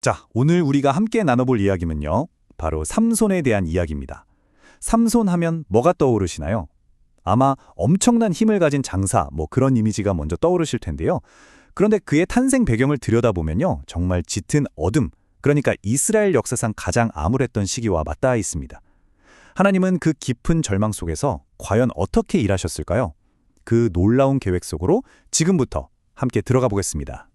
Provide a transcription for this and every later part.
자, 오늘 우리가 함께 나눠볼 이야기는요. 바로 삼손에 대한 이야기입니다. 삼손 하면 뭐가 떠오르시나요? 아마 엄청난 힘을 가진 장사, 그런 이미지가 먼저 떠오르실 텐데요. 그런데 그의 탄생 배경을 들여다보면요. 정말 짙은 어둠, 그러니까 이스라엘 역사상 가장 암울했던 시기와 맞닿아 있습니다. 하나님은 그 깊은 절망 속에서 과연 어떻게 일하셨을까요? 그 놀라운 계획 속으로 지금부터 함께 들어가 보겠습니다.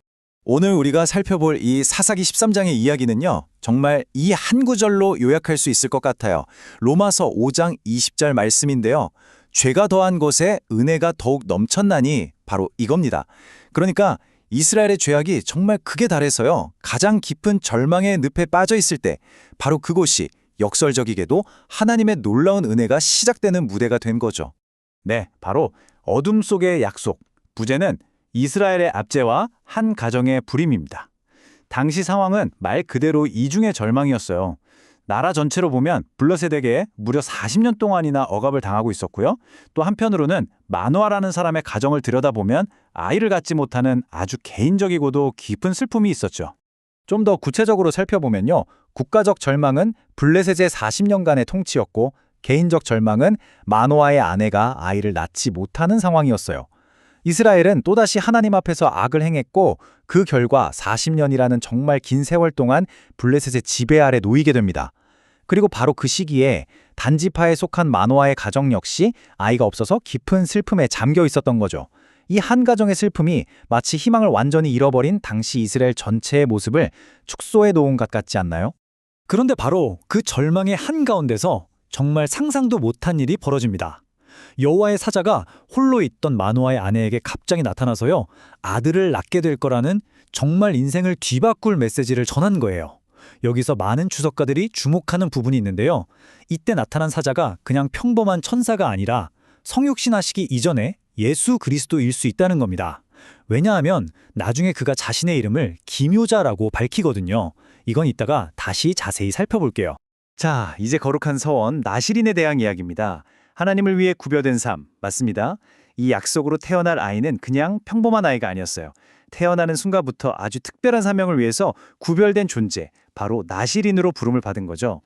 오늘 우리가 살펴볼 이 사사기 13장의 이야기는요. 정말 이 한 구절로 요약할 수 있을 것 같아요. 로마서 5장 20절 말씀인데요. 죄가 더한 곳에 은혜가 더욱 넘쳤나니 바로 이겁니다. 그러니까 이스라엘의 죄악이 정말 극에 달해서요. 가장 깊은 절망의 늪에 빠져 있을 때 바로 그곳이 역설적이게도 하나님의 놀라운 은혜가 시작되는 무대가 된 거죠. 네, 바로 어둠 속의 약속, 부제는 이스라엘의 압제와 한 가정의 불임입니다. 당시 상황은 말 그대로 이중의 절망이었어요. 나라 전체로 보면 블레셋에게 무려 40년 동안이나 억압을 당하고 있었고요. 또 한편으로는 마노아라는 사람의 가정을 들여다보면 아이를 갖지 못하는 아주 개인적이고도 깊은 슬픔이 있었죠. 좀 더 구체적으로 살펴보면요. 국가적 절망은 블레셋의 40년간의 통치였고 개인적 절망은 마노아의 아내가 아이를 낳지 못하는 상황이었어요. 이스라엘은 또다시 하나님 앞에서 악을 행했고 그 결과 40년이라는 정말 긴 세월 동안 블레셋의 지배 아래 놓이게 됩니다. 그리고 바로 그 시기에 단지파에 속한 마노아의 가정 역시 아이가 없어서 깊은 슬픔에 잠겨 있었던 거죠. 이 한 가정의 슬픔이 마치 희망을 완전히 잃어버린 당시 이스라엘 전체의 모습을 축소해 놓은 것 같지 않나요? 그런데 바로 그 절망의 한가운데서 정말 상상도 못한 일이 벌어집니다. 여호와의 사자가 홀로 있던 마노아의 아내에게 갑자기 나타나서요. 아들을 낳게 될 거라는 정말 인생을 뒤바꿀 메시지를 전한 거예요. 여기서 많은 주석가들이 주목하는 부분이 있는데요. 이때 나타난 사자가 그냥 평범한 천사가 아니라 성육신하시기 이전에 예수 그리스도일 수 있다는 겁니다. 왜냐하면 나중에 그가 자신의 이름을 기묘자라고 밝히거든요. 이건 이따가 다시 자세히 살펴볼게요. 자, 이제 거룩한 서원 나시린에 대한 이야기입니다. 하나님을 위해 구별된 삶, 맞습니다. 이 약속으로 태어날 아이는 그냥 평범한 아이가 아니었어요. 태어나는 순간부터 아주 특별한 사명을 위해서 구별된 존재, 바로 나시린으로 부름을 받은 거죠.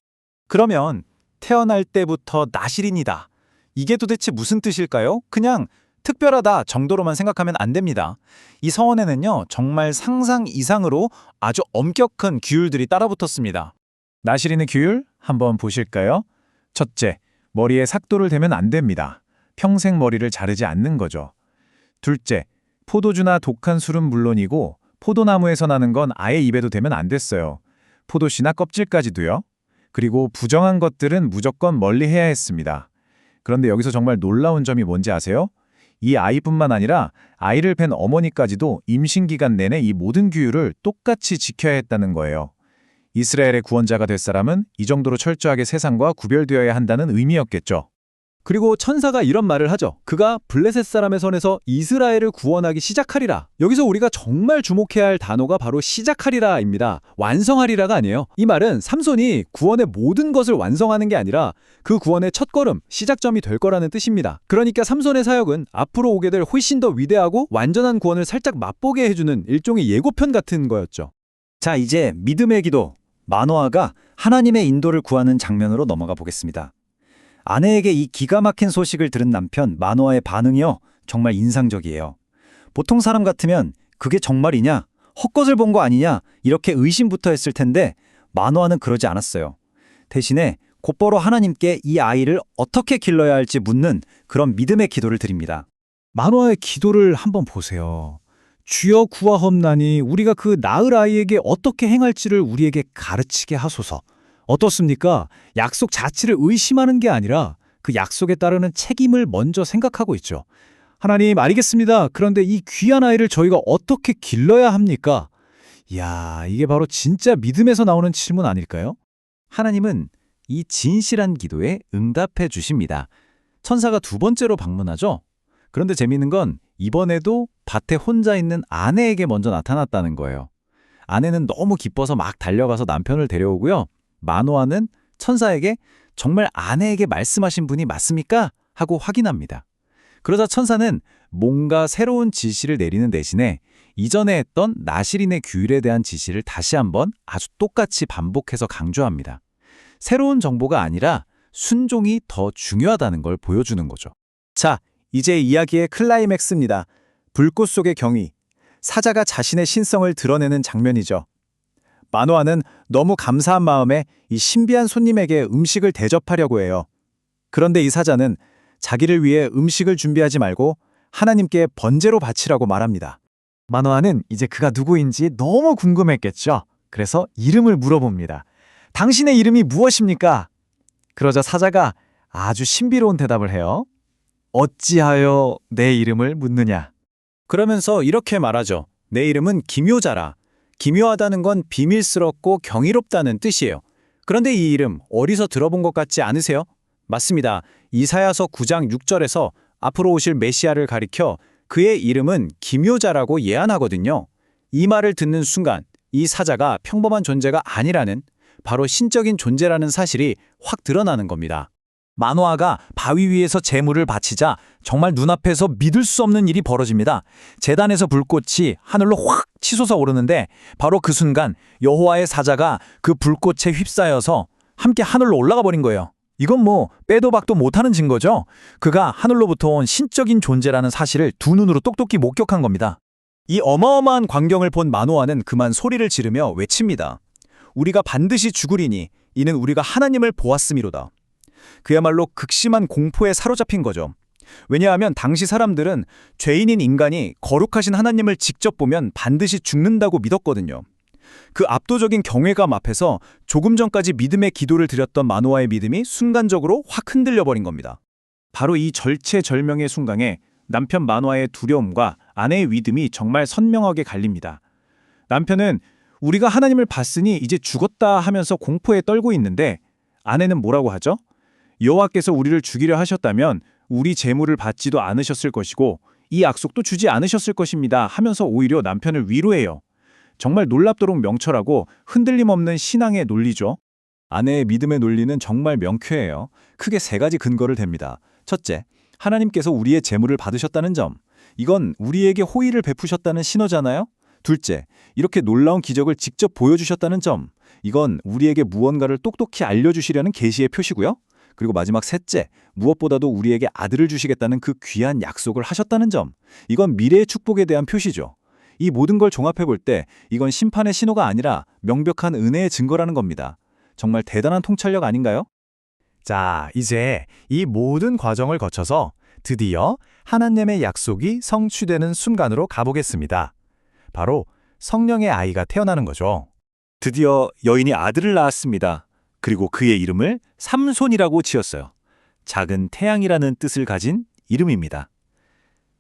그러면 태어날 때부터 나시린이다. 이게 도대체 무슨 뜻일까요? 그냥 특별하다 정도로만 생각하면 안 됩니다. 이 서원에는요, 정말 상상 이상으로 아주 엄격한 규율들이 따라붙었습니다. 나시린의 규율 한번 보실까요? 첫째, 머리에 삭도를 대면 안 됩니다. 평생 머리를 자르지 않는 거죠. 둘째, 포도주나 독한 술은 물론이고 포도나무에서 나는 건 아예 입에도 대면 안 됐어요. 포도씨나 껍질까지도요. 그리고 부정한 것들은 무조건 멀리해야 했습니다. 그런데 여기서 정말 놀라운 점이 뭔지 아세요? 이 아이뿐만 아니라 아이를 뵌 어머니까지도 임신기간 내내 이 모든 규율을 똑같이 지켜야 했다는 거예요. 이스라엘의 구원자가 될 사람은 이 정도로 철저하게 세상과 구별되어야 한다는 의미였겠죠. 그리고 천사가 이런 말을 하죠. 그가 블레셋 사람의 손에서 이스라엘을 구원하기 시작하리라. 여기서 우리가 정말 주목해야 할 단어가 바로 시작하리라입니다. 완성하리라가 아니에요. 이 말은 삼손이 구원의 모든 것을 완성하는 게 아니라 그 구원의 첫걸음, 시작점이 될 거라는 뜻입니다. 그러니까 삼손의 사역은 앞으로 오게 될 훨씬 더 위대하고 완전한 구원을 살짝 맛보게 해주는 일종의 예고편 같은 거였죠. 자, 이제 믿음의 기도, 마노아가 하나님의 인도를 구하는 장면으로 넘어가 보겠습니다. 아내에게 이 기가 막힌 소식을 들은 남편 마노아의 반응이요. 정말 인상적이에요. 보통 사람 같으면 그게 정말이냐? 헛것을 본 거 아니냐? 이렇게 의심부터 했을 텐데 마노아는 그러지 않았어요. 대신에 곧바로 하나님께 이 아이를 어떻게 길러야 할지 묻는 그런 믿음의 기도를 드립니다. 마노아의 기도를 한번 보세요. 주여 구하옵나니 우리가 그 낳을 아이에게 어떻게 행할지를 우리에게 가르치게 하소서. 어떻습니까? 약속 자체를 의심하는 게 아니라 그 약속에 따르는 책임을 먼저 생각하고 있죠. 하나님 알겠습니다. 그런데 이 귀한 아이를 저희가 어떻게 길러야 합니까? 이야, 이게 바로 진짜 믿음에서 나오는 질문 아닐까요? 하나님은 이 진실한 기도에 응답해 주십니다. 천사가 두 번째로 방문하죠. 그런데 재미있는 건 이번에도 밭에 혼자 있는 아내에게 먼저 나타났다는 거예요. 아내는 너무 기뻐서 막 달려가서 남편을 데려오고요. 마노아는 천사에게 정말 아내에게 말씀하신 분이 맞습니까? 하고 확인합니다. 그러자 천사는 뭔가 새로운 지시를 내리는 대신에 이전에 했던 나시린의 규율에 대한 지시를 다시 한번 아주 똑같이 반복해서 강조합니다. 새로운 정보가 아니라 순종이 더 중요하다는 걸 보여주는 거죠. 자, 이제 이야기의 클라이맥스입니다. 불꽃 속의 경위. 사자가 자신의 신성을 드러내는 장면이죠. 마노아는 너무 감사한 마음에 이 신비한 손님에게 음식을 대접하려고 해요. 그런데 이 사자는 자기를 위해 음식을 준비하지 말고 하나님께 번제로 바치라고 말합니다. 마노아는 이제 그가 누구인지 너무 궁금했겠죠. 그래서 이름을 물어봅니다. 당신의 이름이 무엇입니까? 그러자 사자가 아주 신비로운 대답을 해요. 어찌하여 내 이름을 묻느냐? 그러면서 이렇게 말하죠. 내 이름은 기묘자라. 기묘하다는 건 비밀스럽고 경이롭다는 뜻이에요. 그런데 이 이름 어디서 들어본 것 같지 않으세요? 맞습니다. 이사야서 9장 6절에서 앞으로 오실 메시아를 가리켜 그의 이름은 기묘자라고 예언하거든요. 이 말을 듣는 순간 이 사자가 평범한 존재가 아니라는, 바로 신적인 존재라는 사실이 확 드러나는 겁니다. 마노아가 바위 위에서 제물을 바치자 정말 눈앞에서 믿을 수 없는 일이 벌어집니다. 제단에서 불꽃이 하늘로 확 치솟아 오르는데 바로 그 순간 여호와의 사자가 그 불꽃에 휩싸여서 함께 하늘로 올라가 버린 거예요. 이건 뭐 빼도 박도 못하는 증거죠. 그가 하늘로부터 온 신적인 존재라는 사실을 두 눈으로 똑똑히 목격한 겁니다. 이 어마어마한 광경을 본 마노아는 그만 소리를 지르며 외칩니다. 우리가 반드시 죽으리니 이는 우리가 하나님을 보았음이로다. 그야말로 극심한 공포에 사로잡힌 거죠. 왜냐하면 당시 사람들은 죄인인 인간이 거룩하신 하나님을 직접 보면 반드시 죽는다고 믿었거든요. 그 압도적인 경외감 앞에서 조금 전까지 믿음의 기도를 드렸던 마노아의 믿음이 순간적으로 확 흔들려 버린 겁니다. 바로 이 절체절명의 순간에 남편 마노아의 두려움과 아내의 믿음이 정말 선명하게 갈립니다. 남편은 우리가 하나님을 봤으니 이제 죽었다 하면서 공포에 떨고 있는데, 아내는 뭐라고 하죠? 여호와께서 우리를 죽이려 하셨다면 우리 재물을 받지도 않으셨을 것이고 이 약속도 주지 않으셨을 것입니다 하면서 오히려 남편을 위로해요. 정말 놀랍도록 명철하고 흔들림 없는 신앙의 논리죠. 아내의 믿음의 논리는 정말 명쾌해요. 크게 세 가지 근거를 댑니다. 첫째, 하나님께서 우리의 재물을 받으셨다는 점. 이건 우리에게 호의를 베푸셨다는 신호잖아요. 둘째, 이렇게 놀라운 기적을 직접 보여주셨다는 점. 이건 우리에게 무언가를 똑똑히 알려주시려는 계시의 표시고요. 그리고 마지막 셋째, 무엇보다도 우리에게 아들을 주시겠다는 그 귀한 약속을 하셨다는 점. 이건 미래의 축복에 대한 표시죠. 이 모든 걸 종합해 볼 때 이건 심판의 신호가 아니라 명백한 은혜의 증거라는 겁니다. 정말 대단한 통찰력 아닌가요? 자, 이제 이 모든 과정을 거쳐서 드디어 하나님의 약속이 성취되는 순간으로 가보겠습니다. 바로 성령의 아이가 태어나는 거죠. 드디어 여인이 아들을 낳았습니다. 그리고 그의 이름을 삼손이라고 지었어요. 작은 태양이라는 뜻을 가진 이름입니다.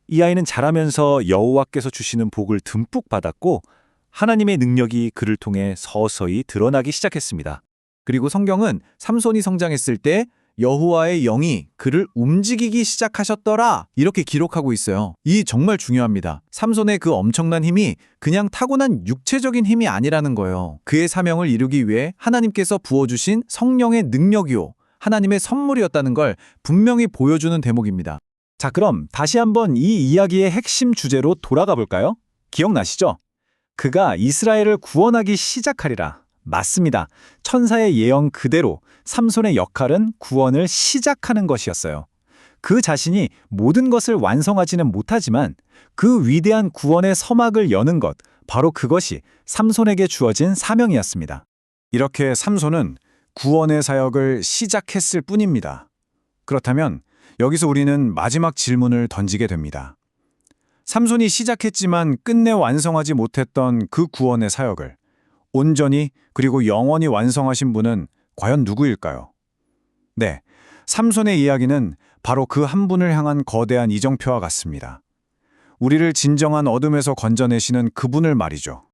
이 아이는 자라면서 여호와께서 주시는 복을 듬뿍 받았고 하나님의 능력이 그를 통해 서서히 드러나기 시작했습니다. 그리고 성경은 삼손이 성장했을 때 여호와의 영이 그를 움직이기 시작하셨더라 이렇게 기록하고 있어요. 이 정말 중요합니다. 삼손의 그 엄청난 힘이 그냥 타고난 육체적인 힘이 아니라는 거예요. 그의 사명을 이루기 위해 하나님께서 부어주신 성령의 능력이요, 하나님의 선물이었다는 걸 분명히 보여주는 대목입니다. 자, 그럼 다시 한번 이 이야기의 핵심 주제로 돌아가 볼까요? 기억나시죠? 그가 이스라엘을 구원하기 시작하리라. 맞습니다. 천사의 예언 그대로 삼손의 역할은 구원을 시작하는 것이었어요. 그 자신이 모든 것을 완성하지는 못하지만 그 위대한 구원의 서막을 여는 것, 바로 그것이 삼손에게 주어진 사명이었습니다. 이렇게 삼손은 구원의 사역을 시작했을 뿐입니다. 그렇다면 여기서 우리는 마지막 질문을 던지게 됩니다. 삼손이 시작했지만 끝내 완성하지 못했던 그 구원의 사역을 온전히 그리고 영원히 완성하신 분은 과연 누구일까요? 네, 삼손의 이야기는 바로 그 한 분을 향한 거대한 이정표와 같습니다. 우리를 진정한 어둠에서 건져내시는 그분을 말이죠.